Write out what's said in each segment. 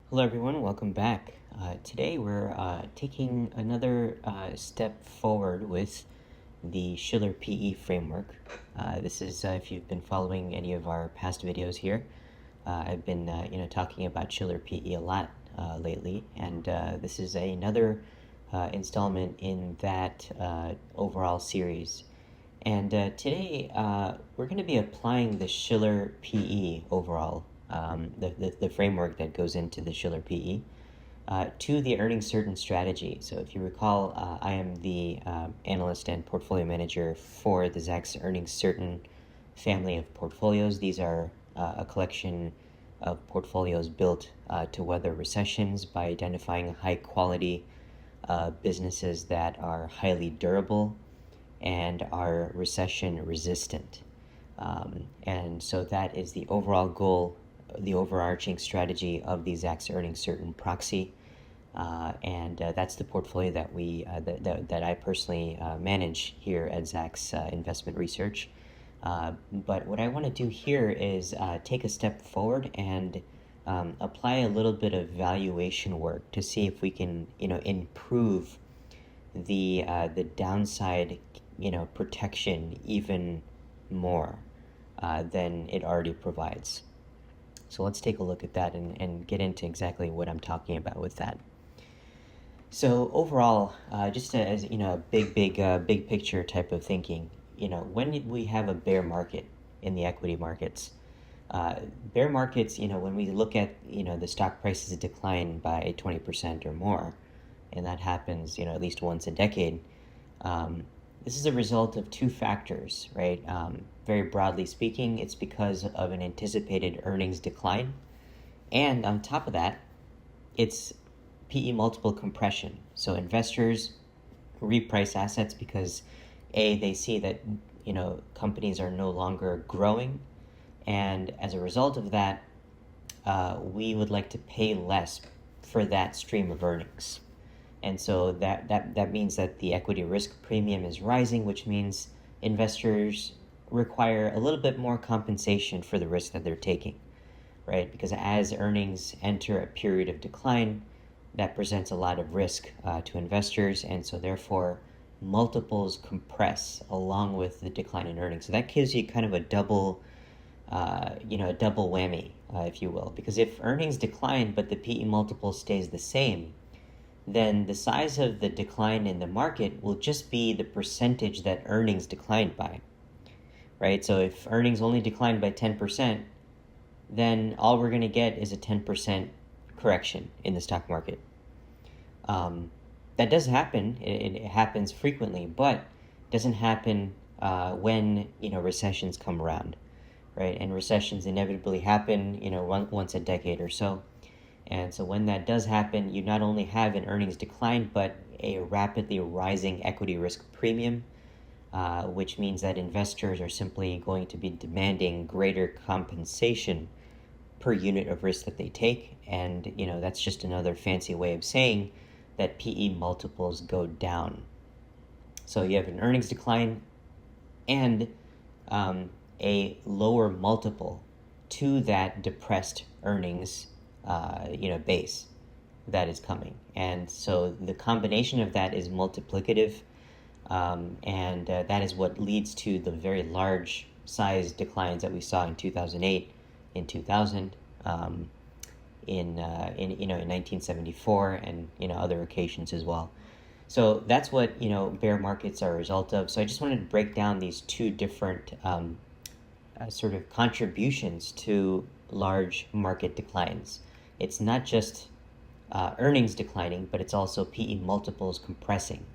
Hello everyone, welcome back. Today we're taking another step forward with the Shiller PE framework. This is, if you've been following any of our past videos here, I've been talking about Shiller PE a lot lately, and this is another installment in that overall series. And today we're going to be applying the Shiller PE overall, the framework that goes into the Shiller PE, to the earning certain strategy. So if you recall, I am the analyst and portfolio manager for the Zacks earning certain family of portfolios. These are a collection of portfolios built to weather recessions by identifying high quality businesses that are highly durable and are recession resistant. And so that is the overall goal, the overarching strategy of the Zacks earning certain proxy. And that's the portfolio that that I personally manage here at Zacks Investment Research. But what I want to do here is take a step forward and apply a little bit of valuation work to see if we can, improve the downside, protection even more than it already provides. So let's take a look at that and get into exactly what I'm talking about with that. So overall, just as big picture type of thinking, when we have a bear market in the equity markets, bear markets, when we look at the stock prices decline by 20% or more, and that happens at least once a decade. This is a result of two factors, right? Very broadly speaking, it's because of an anticipated earnings decline. And on top of that, it's PE multiple compression. So investors reprice assets because they see that, companies are no longer growing. And as a result of that, we would like to pay less for that stream of earnings. And so that means that the equity risk premium is rising, which means investors require a little bit more compensation for the risk that they're taking, right? Because as earnings enter a period of decline, that presents a lot of risk to investors, and so therefore multiples compress along with the decline in earnings. So that gives you kind of a double whammy, if you will, because if earnings decline but the PE multiple stays the same, then the size of the decline in the market will just be the percentage that earnings declined by, right? So if earnings only declined by 10%, then all we're going to get is a 10% correction in the stock market. That does happen. It happens frequently, but it doesn't happen when, recessions come around, right? And recessions inevitably happen, once a decade or so. And so when that does happen, you not only have an earnings decline, but a rapidly rising equity risk premium, which means that investors are simply going to be demanding greater compensation per unit of risk that they take. And, that's just another fancy way of saying that PE multiples go down. So you have an earnings decline and a lower multiple to that depressed earnings base that is coming. And so the combination of that is multiplicative, and that is what leads to the very large size declines that we saw in 2008, in 2000, in 1974, and other occasions as well. So that's what bear markets are a result of. So I just wanted to break down these two different sort of contributions to large market declines. It's not just earnings declining, but it's also PE multiples compressing.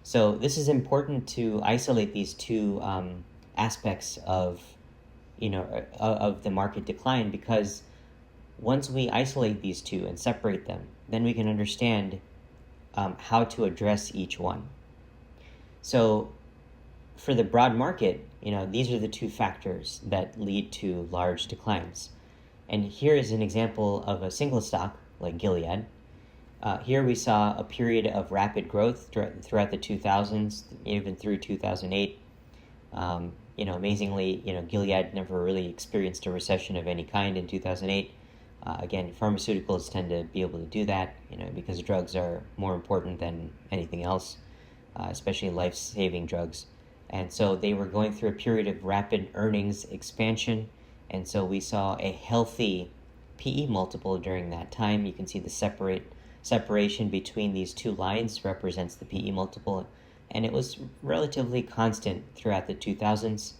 So this is important to isolate these two aspects of the market decline, because once we isolate these two and separate them, then we can understand how to address each one. So for the broad market, these are the two factors that lead to large declines. And here is an example of a single stock like Gilead. Here we saw a period of rapid growth throughout the 2000s, even through 2008. Amazingly, Gilead never really experienced a recession of any kind in 2008. Again, pharmaceuticals tend to be able to do that, because drugs are more important than anything else, especially life-saving drugs. And so they were going through a period of rapid earnings expansion, and so we saw a healthy PE multiple during that time. You can see the separation between these two lines represents the PE multiple, and it was relatively constant throughout the 2000s.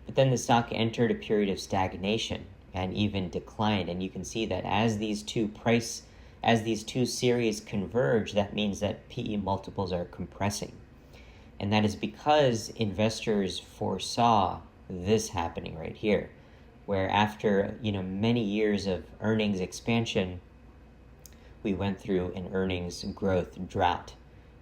But then the stock entered a period of stagnation and even declined, and you can see that as these two series converge, that means that PE multiples are compressing. And that is because investors foresaw this happening right here, where after many years of earnings expansion, we went through an earnings growth drought.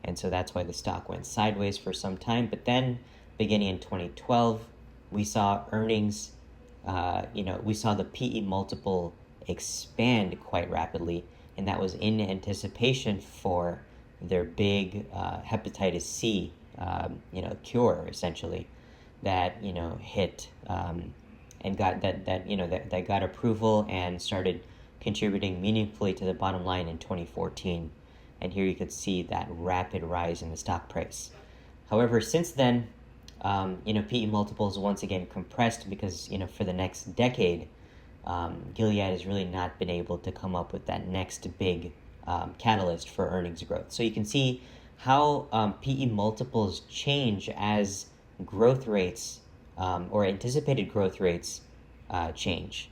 And so that's why the stock went sideways for some time. But then beginning in 2012, we saw earnings, we saw the PE multiple expand quite rapidly, and that was in anticipation for their big hepatitis C, cure essentially, that hit and got that got approval and started contributing meaningfully to the bottom line in 2014. And here you could see that rapid rise in the stock price. However, since then, PE multiples once again compressed because, for the next decade, Gilead has really not been able to come up with that next big catalyst for earnings growth. So you can see how PE multiples change as growth rates or anticipated growth rates change.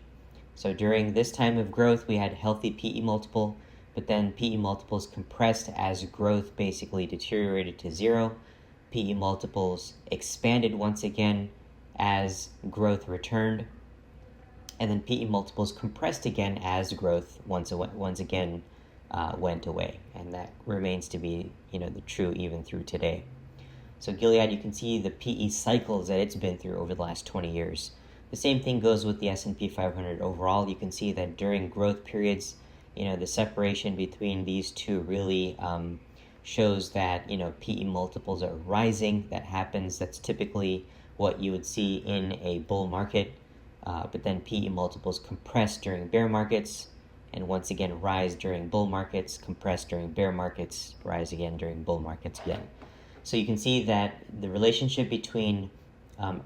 So during this time of growth, we had healthy PE multiple, but then PE multiples compressed as growth basically deteriorated to zero. PE multiples expanded once again as growth returned, and then PE multiples compressed again as growth once again went away, and that remains to be the true even through today. So Gilead, you can see the PE cycles that it's been through over the last 20 years. The same thing goes with the S&P 500 overall. You can see that during growth periods, the separation between these two really shows that PE multiples are rising. That happens. That's typically what you would see in a bull market. But then PE multiples compress during bear markets, and once again rise during bull markets, compress during bear markets, rise again during bull markets again. So you can see that the relationship between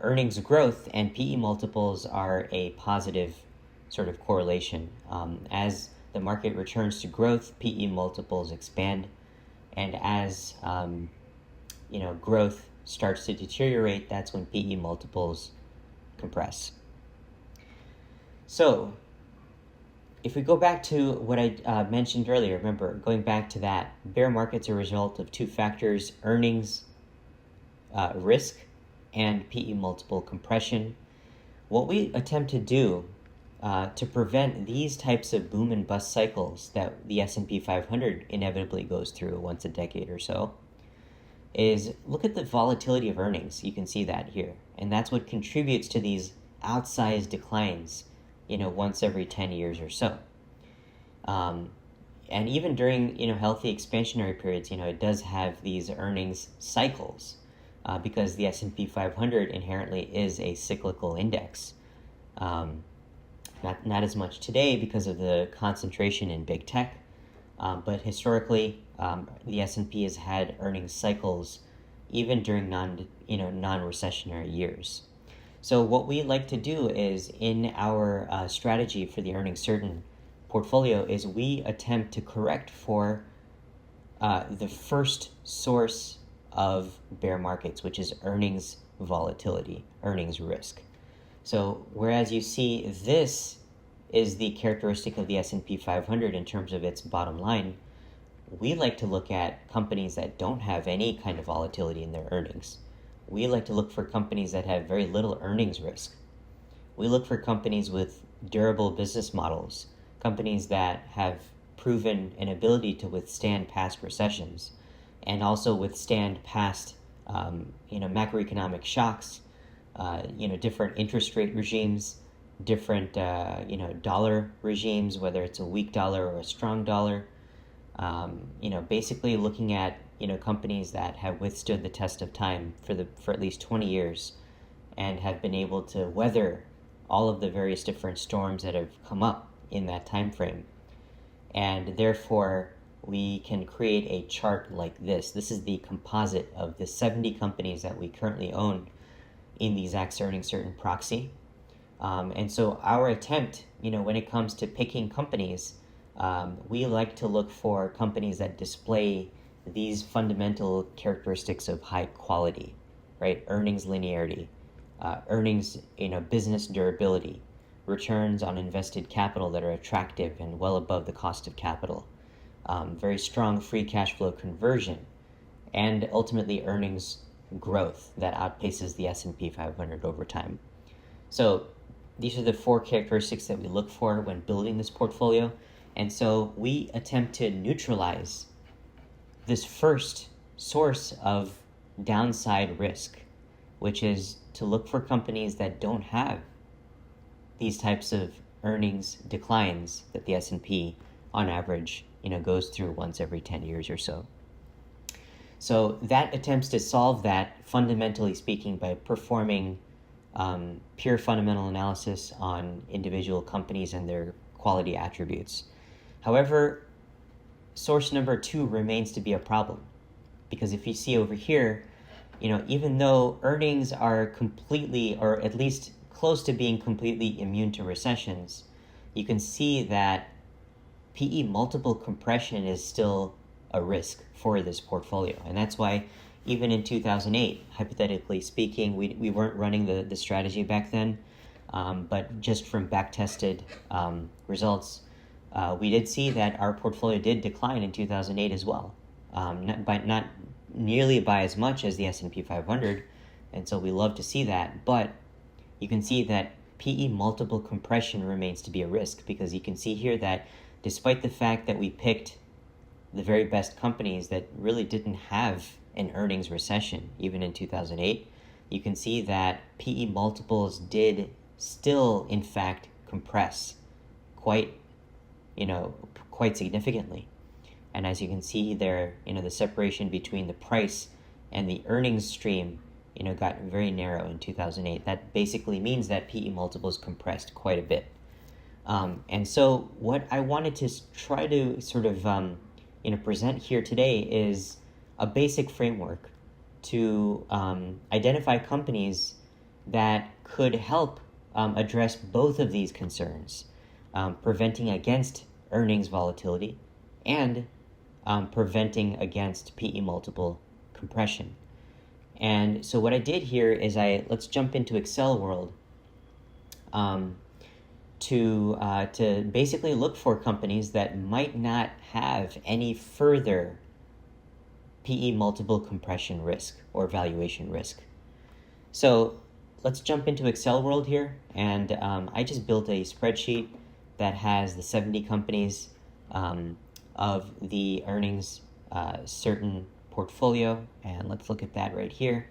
earnings growth and PE multiples are a positive sort of correlation. As the market returns to growth, PE multiples expand, and as growth starts to deteriorate, that's when PE multiples compress. So if we go back to what I mentioned earlier, remember, going back to that, bear markets are a result of two factors: earnings risk and PE multiple compression. What we attempt to do to prevent these types of boom and bust cycles that the S&P 500 inevitably goes through once a decade or so is look at the volatility of earnings. You can see that here, and that's what contributes to these outsized declines once every 10 years or so. And even during healthy expansionary periods, it does have these earnings cycles because the S&P 500 inherently is a cyclical index. Not as much today because of the concentration in big tech, but historically the S&P has had earnings cycles even during non-recessionary years. So what we like to do is in our strategy for the earnings certain portfolio is we attempt to correct for the first source of bear markets, which is earnings volatility, earnings risk. So whereas you see this is the characteristic of the S&P 500 in terms of its bottom line, we like to look at companies that don't have any kind of volatility in their earnings. We like to look for companies that have very little earnings risk. We look for companies with durable business models, companies that have proven an ability to withstand past recessions and also withstand past macroeconomic shocks, different interest rate regimes, different dollar regimes, whether it's a weak dollar or a strong dollar. Basically looking at companies that have withstood the test of time for at least 20 years and have been able to weather all of the various different storms that have come up in that time frame. And therefore, we can create a chart like this. This is the composite of the 70 companies that we currently own in the Zacks Earning Certain proxy. And so our attempt, when it comes to picking companies, we like to look for companies that display these fundamental characteristics of high quality, right? Earnings linearity, earnings, business durability, returns on invested capital that are attractive and well above the cost of capital, very strong free cash flow conversion, and ultimately earnings growth that outpaces the S&P 500 over time. So these are the 4 characteristics that we look for when building this portfolio. And so we attempt to neutralize this first source of downside risk, which is to look for companies that don't have these types of earnings declines that the S&P on average, goes through once every 10 years or so. So that attempts to solve that, fundamentally speaking, by performing pure fundamental analysis on individual companies and their quality attributes. However, source number 2 remains to be a problem, because if you see over here, even though earnings are completely, or at least close to being completely immune to recessions, you can see that PE multiple compression is still a risk for this portfolio. And that's why even in 2008, hypothetically speaking, we weren't running the strategy back then, but just from back-tested results, we did see that our portfolio did decline in 2008 as well, not nearly by as much as the S&P 500, and so we love to see that, but you can see that PE multiple compression remains to be a risk, because you can see here that despite the fact that we picked the very best companies that really didn't have an earnings recession, even in 2008, you can see that PE multiples did still, in fact, compress quite significantly. And as you can see there, the separation between the price and the earnings stream, got very narrow in 2008. That basically means that PE multiples compressed quite a bit. And so what I wanted to try to sort of, present here today is a basic framework to identify companies that could help address both of these concerns, preventing against earnings volatility and preventing against PE multiple compression. And so what I did here is let's jump into Excel world to basically look for companies that might not have any further PE multiple compression risk or valuation risk. So let's jump into Excel world here, and I just built a spreadsheet that has the 70 companies of the earnings certain portfolio, and let's look at that right here.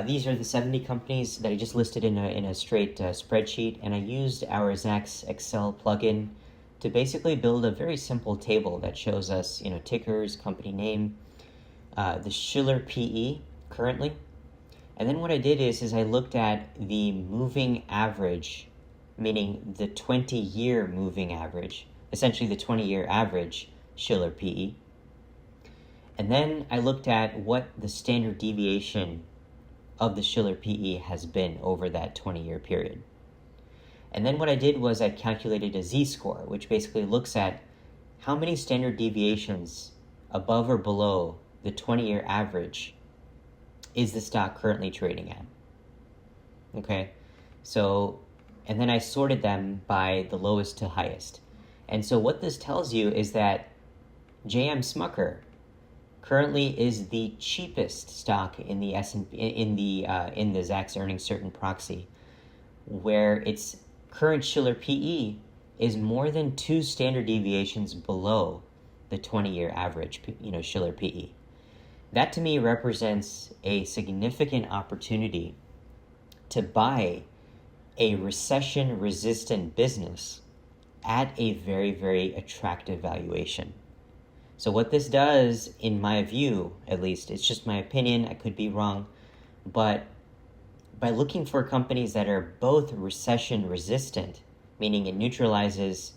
These are the 70 companies that I just listed in a straight spreadsheet, and I used our Zacks Excel plugin to basically build a very simple table that shows us, tickers, company name, the Shiller PE currently, and then what I did is I looked at the moving average, meaning the 20-year moving average, essentially the 20-year average Shiller PE, and then I looked at what the standard deviation of the Shiller PE has been over that 20-year period. And then what I did was I calculated a z-score, which basically looks at how many standard deviations above or below the 20-year average is the stock currently trading at. Okay, so, and then I sorted them by the lowest to highest. And so what this tells you is that J.M. Smucker currently is the cheapest stock in the in the Zacks Earning Certain proxy, where its current Shiller PE is more than 2 standard deviations below the 20-year average, Shiller PE. That to me represents a significant opportunity to buy a recession-resistant business at a very, very attractive valuation. So what this does, in my view, at least, it's just my opinion, I could be wrong, but by looking for companies that are both recession resistant meaning it neutralizes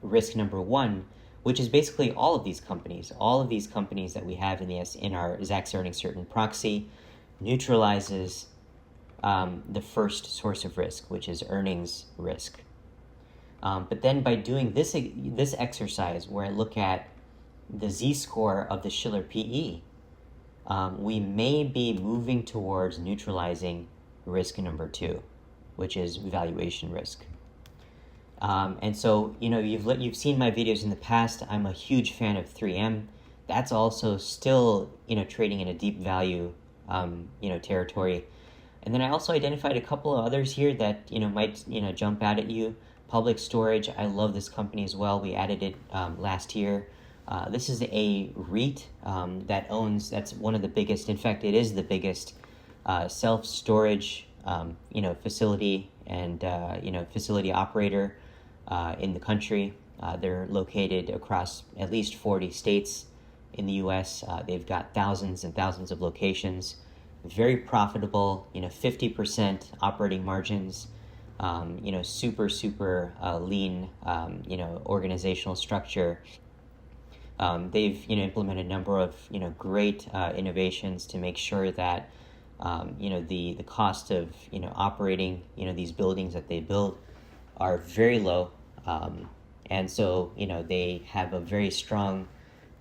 risk number one, which is basically all of these companies. All of these companies that we have in our Zacks Earning Certain proxy neutralizes the first source of risk, which is earnings risk. But then by doing this exercise where I look at the z-score of the Shiller PE, we may be moving towards neutralizing risk number two, which is valuation risk. And so, you've seen my videos in the past. I'm a huge fan of 3M. That's also still, trading in a deep value, territory. And then I also identified a couple of others here that, might, jump out at you. Public Storage, I love this company as well. We added it last year. This is a REIT that's one of the biggest, in fact, it is the biggest self-storage, facility and, facility operator in the country. They're located across at least 40 states in the U.S. They've got thousands and thousands of locations. Very profitable, 50% operating margins, super lean, organizational structure. They've, implemented a number of, great innovations to make sure that, the cost of, operating, these buildings that they build are very low. And so, they have a very strong,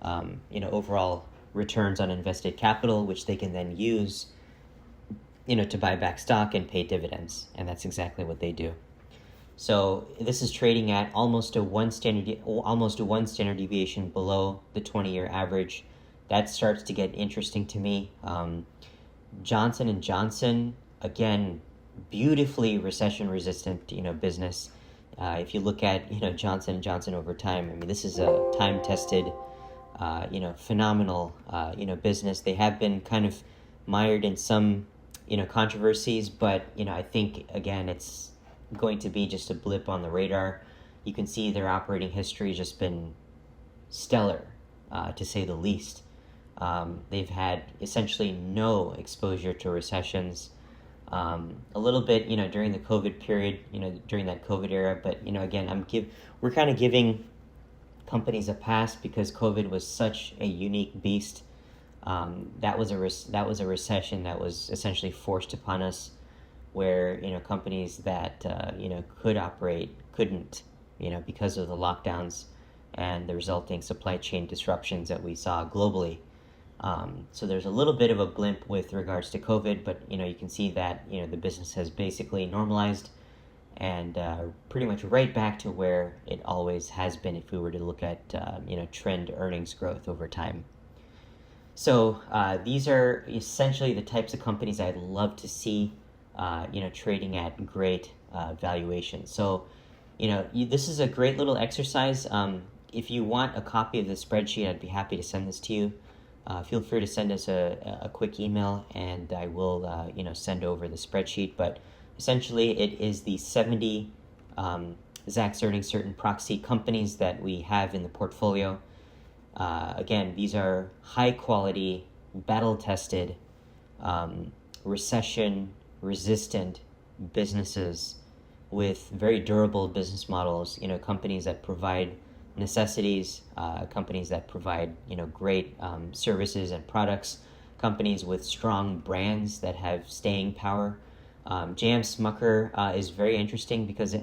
overall returns on invested capital, which they can then use, to buy back stock and pay dividends. And that's exactly what they do. So this is trading at almost a one standard deviation below the 20-year average. That starts to get interesting to me. Johnson & Johnson, again, beautifully recession-resistant, business. If you look at, Johnson & Johnson over time, I mean, this is a time-tested, phenomenal, business. They have been kind of mired in some, controversies, but, I think, again, it's going to be just a blip on the radar. You can see their operating history has just been stellar, to say the least. They've had essentially no exposure to recessions. A little bit, during the COVID period, during that COVID era, but again, we're kind of giving companies a pass because COVID was such a unique beast. That was a recession that was essentially forced upon us, where companies that could operate couldn't, because of the lockdowns and the resulting supply chain disruptions that we saw globally. So there's a little bit of a blimp with regards to COVID, but you can see that the business has basically normalized and pretty much right back to where it always has been if we were to look at trend earnings growth over time. So these are essentially the types of companies I'd love to see trading at great valuation. So this is a great little exercise. If you want a copy of the spreadsheet, I'd be happy to send this to you. Feel free to send us a quick email, and I will send over the spreadsheet. But essentially, it is the 70 Zacks Earning Certain proxy companies that we have in the portfolio. Again, these are high-quality, battle-tested, recession-resistant businesses with very durable business models. Companies that provide necessities, companies that provide great services and products, companies with strong brands that have staying power. J.M. Smucker is very interesting because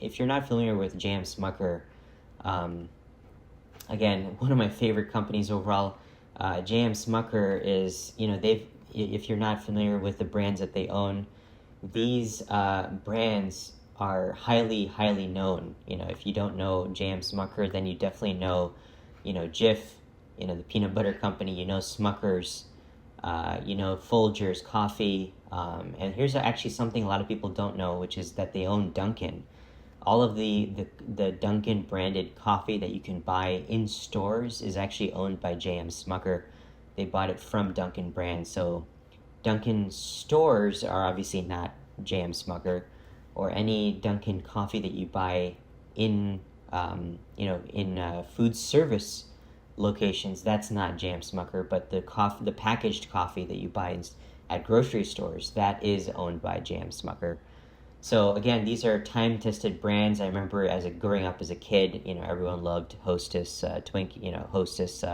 if you're not familiar with J.M. Smucker, again, one of my favorite companies overall. J.M. Smucker is, if you're not familiar with the brands that they own, these brands are highly known. If you don't know J.M. Smucker, then you definitely know, Jif, the peanut butter company, Smuckers, Folgers coffee. And here's actually something a lot of people don't know, which is that they own Dunkin'. All of the Dunkin' branded coffee that you can buy in stores is actually owned by J.M. Smucker. They bought it from Dunkin' brand. So Dunkin' stores are obviously not J.M. Smucker, or any Dunkin' coffee that you buy in food service locations, that's not J.M. Smucker. But the packaged coffee that you buy at grocery stores, that is owned by J.M. Smucker. So again, these are time-tested brands. I remember growing up as a kid, everyone loved Hostess Hostess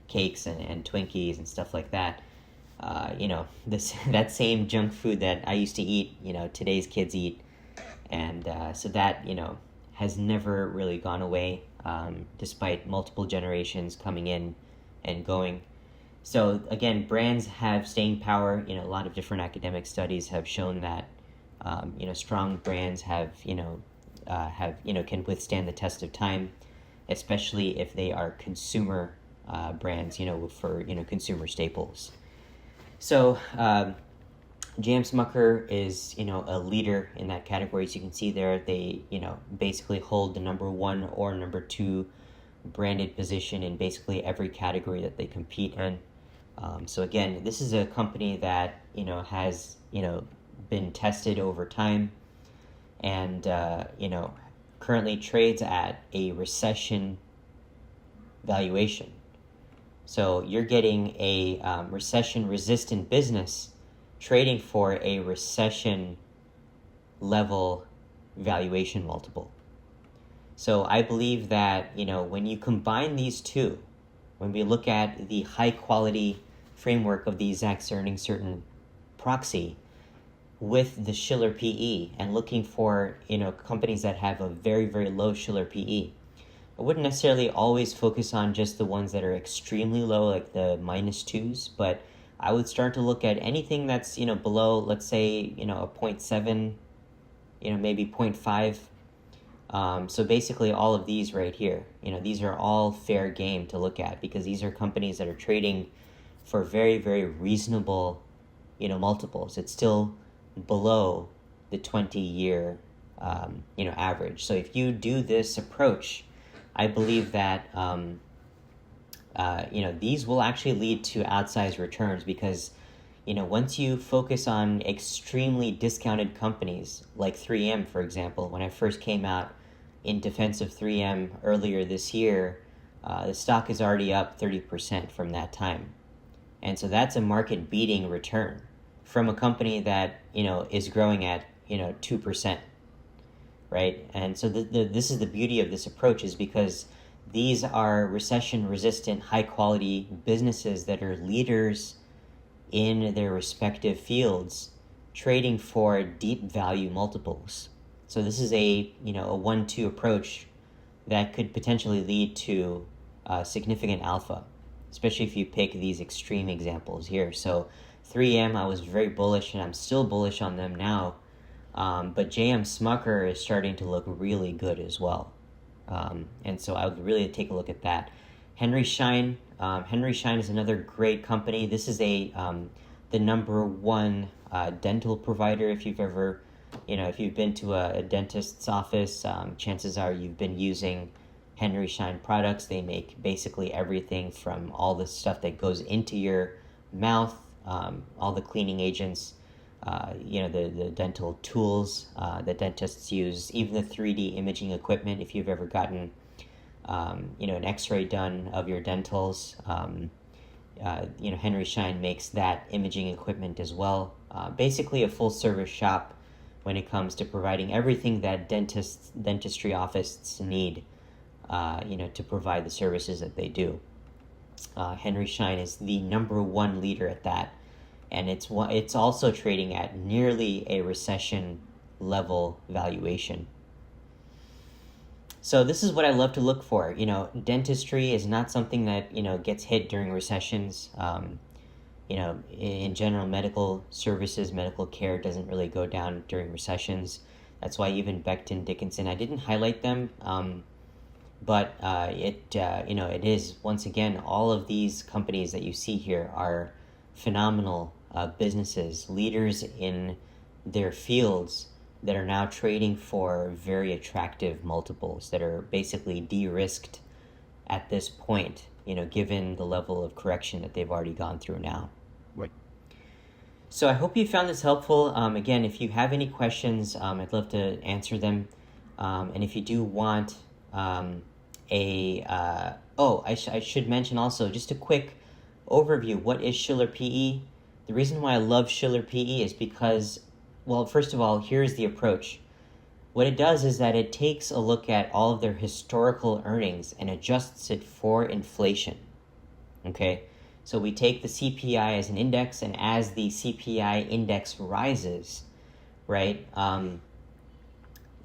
cakes and Twinkies and stuff like that. This that same junk food that I used to eat, today's kids eat, and so that has never really gone away, despite multiple generations coming in and going. So again, brands have staying power. A lot of different academic studies have shown that strong brands can withstand the test of time, especially if they are consumer brands, for consumer staples. So J.M. Smucker is a leader in that category. As you can see there, they basically hold the number 1 or number 2 branded position in basically every category that they compete in. So again, this is a company that has been tested over time, and currently trades at a recession valuation. So you're getting a recession-resistant business trading for a recession-level valuation multiple. So I believe that when you combine these two, when we look at the high-quality framework of the Zacks earning certain proxy with the Shiller PE and looking for companies that have a very, very low Shiller PE, I wouldn't necessarily always focus on just the ones that are extremely low, like the -2s, but I would start to look at anything that's below, let's say a 0.7, maybe 0.5. So basically all of these right here, these are all fair game to look at, because these are companies that are trading for very, very reasonable multiples. It's still below the 20-year average. So if you do this approach, I believe that these will actually lead to outsized returns, because once you focus on extremely discounted companies like 3M, for example, when I first came out in defense of 3M earlier this year, the stock is already up 30% from that time. And so that's a market beating return from a company that is growing at 2%, right? And so this is the beauty of this approach, is because these are recession resistant, high quality businesses that are leaders in their respective fields, trading for deep value multiples. So this is a 1-2 approach that could potentially lead to significant alpha, especially if you pick these extreme examples here. So 3M, I was very bullish, and I'm still bullish on them now. But J.M. Smucker is starting to look really good as well. And so I would really take a look at that. Henry Schein. Henry Schein is another great company. This is the number 1 dental provider. If you've ever, if you've been to a dentist's office, chances are you've been using Henry Schein products. They make basically everything from all the stuff that goes into your mouth, all the cleaning agents, the dental tools that dentists use, even the 3D imaging equipment. If you've ever gotten, an x-ray done of your dentals, Henry Schein makes that imaging equipment as well. Basically a full service shop when it comes to providing everything that dentistry offices need, to provide the services that they do. Henry Schein is the number 1 leader at that. And it's also trading at nearly a recession level valuation. So this is what I love to look for. Dentistry is not something that gets hit during recessions. In general, medical services, medical care doesn't really go down during recessions. That's why even Becton Dickinson, I didn't highlight them, but it is, once again, all of these companies that you see here are phenomenal businesses, leaders in their fields, that are now trading for very attractive multiples that are basically de-risked at this point, given the level of correction that they've already gone through now. Right. So I hope you found this helpful. Again, if you have any questions, I'd love to answer them. And if you do want I should mention also, just a quick overview. What is Shiller PE? The reason why I love Shiller PE is because Well, first of all, here's the approach. What it does is that it takes a look at all of their historical earnings and adjusts it for inflation. Okay, so we take the CPI as an index, and as the CPI index rises, right,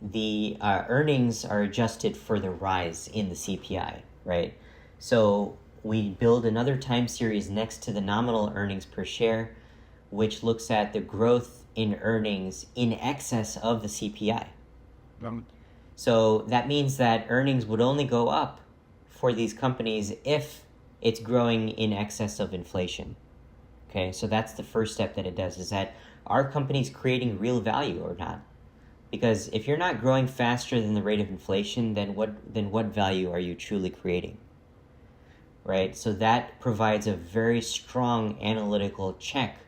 the earnings are adjusted for the rise in the CPI, right? So we build another time series next to the nominal earnings per share, which looks at the growth in earnings in excess of the CPI. So that means that earnings would only go up for these companies if it's growing in excess of inflation. Okay, so that's the first step that it does, is that are companies creating real value or not? Because if you're not growing faster than the rate of inflation, then what value are you truly creating? Right? So that provides a very strong analytical check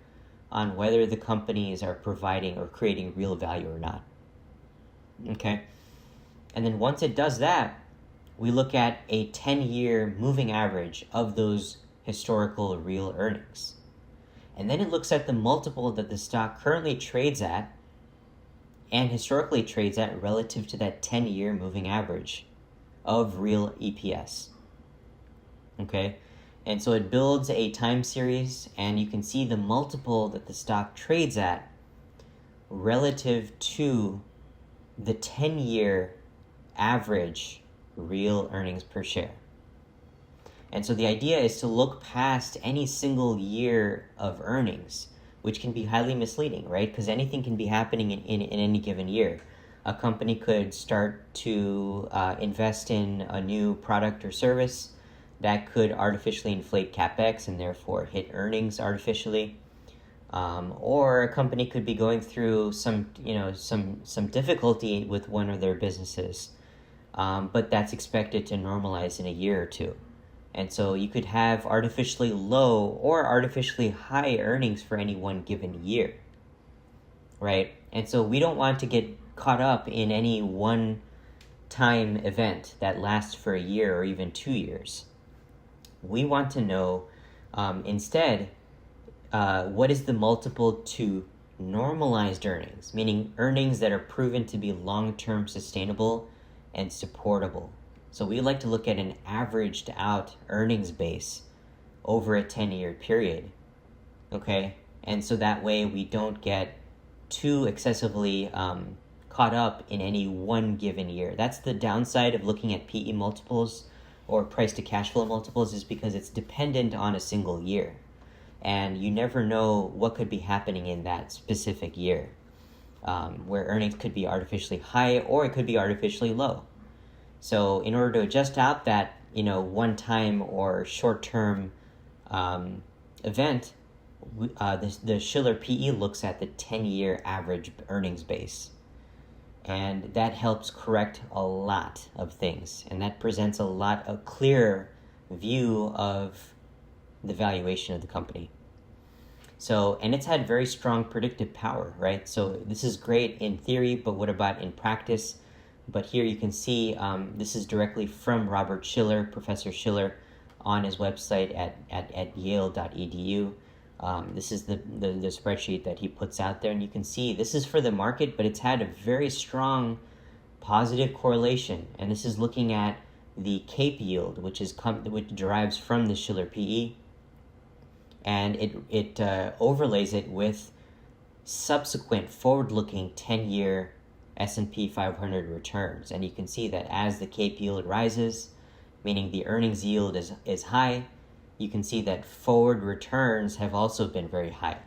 on whether the companies are providing or creating real value or not. Okay? And then once it does that, we look at a 10-year moving average of those historical real earnings. And then it looks at the multiple that the stock currently trades at and historically trades at relative to that 10-year moving average of real EPS. Okay? And so it builds a time series, and you can see the multiple that the stock trades at relative to the 10-year average real earnings per share. And so the idea is to look past any single year of earnings, which can be highly misleading, right? Because anything can be happening in any given year. A company could start to invest in a new product or service that could artificially inflate CapEx and therefore hit earnings artificially. Or a company could be going through some difficulty with one of their businesses, but that's expected to normalize in a year or two. And so you could have artificially low or artificially high earnings for any one given year, right? And so we don't want to get caught up in any one-time event that lasts for a year or even 2 years. We want to know instead what is the multiple to normalized earnings, meaning earnings that are proven to be long-term sustainable and supportable. So we like to look at an averaged out earnings base over a 10-year period, okay? And so that way we don't get too excessively caught up in any one given year. That's the downside of looking at PE multiples or price to cash flow multiples, is because it's dependent on a single year. And you never know what could be happening in that specific year, where earnings could be artificially high or it could be artificially low. So in order to adjust out that, one-time or short-term event, the Shiller PE looks at the 10-year average earnings base. And that helps correct a lot of things. And that presents a clearer view of the valuation of the company. So, and it's had very strong predictive power, right? So this is great in theory, but what about in practice? But here you can see this is directly from Robert Shiller, Professor Shiller, on his website at yale.edu. This is the spreadsheet that he puts out there, and you can see this is for the market, but it's had a very strong positive correlation. And this is looking at the CAPE yield, which derives from the Shiller PE, and it overlays it with subsequent forward-looking 10-year S&P 500 returns. And you can see that as the CAPE yield rises, meaning the earnings yield is high, you can see that forward returns have also been very high.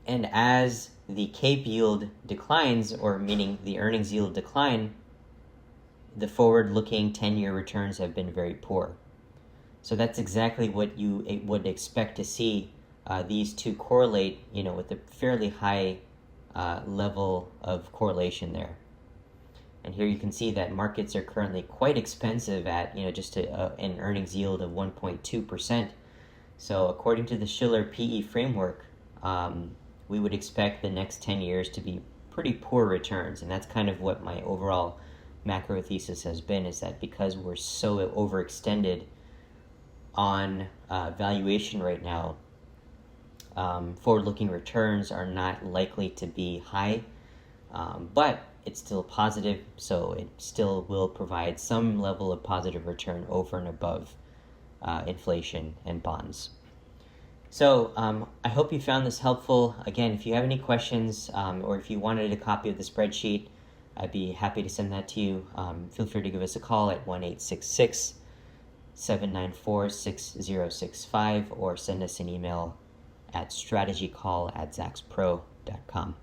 And as the CAPE yield declines, or meaning the earnings yield decline, the forward-looking 10-year returns have been very poor. So that's exactly what you would expect to see these two correlate, with a fairly high level of correlation there. And here you can see that markets are currently quite expensive at, just an earnings yield of 1.2%. So according to the Shiller PE framework, we would expect the next 10 years to be pretty poor returns. And that's kind of what my overall macro thesis has been, is that because we're so overextended on valuation right now, forward-looking returns are not likely to be high, but it's still positive, so it still will provide some level of positive return over and above inflation and bonds. So I hope you found this helpful. Again, if you have any questions or if you wanted a copy of the spreadsheet, I'd be happy to send that to you. Feel free to give us a call at 1-866-794-6065 or send us an email at strategycall@zackspro.com.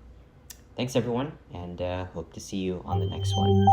Thanks, everyone, and hope to see you on the next one.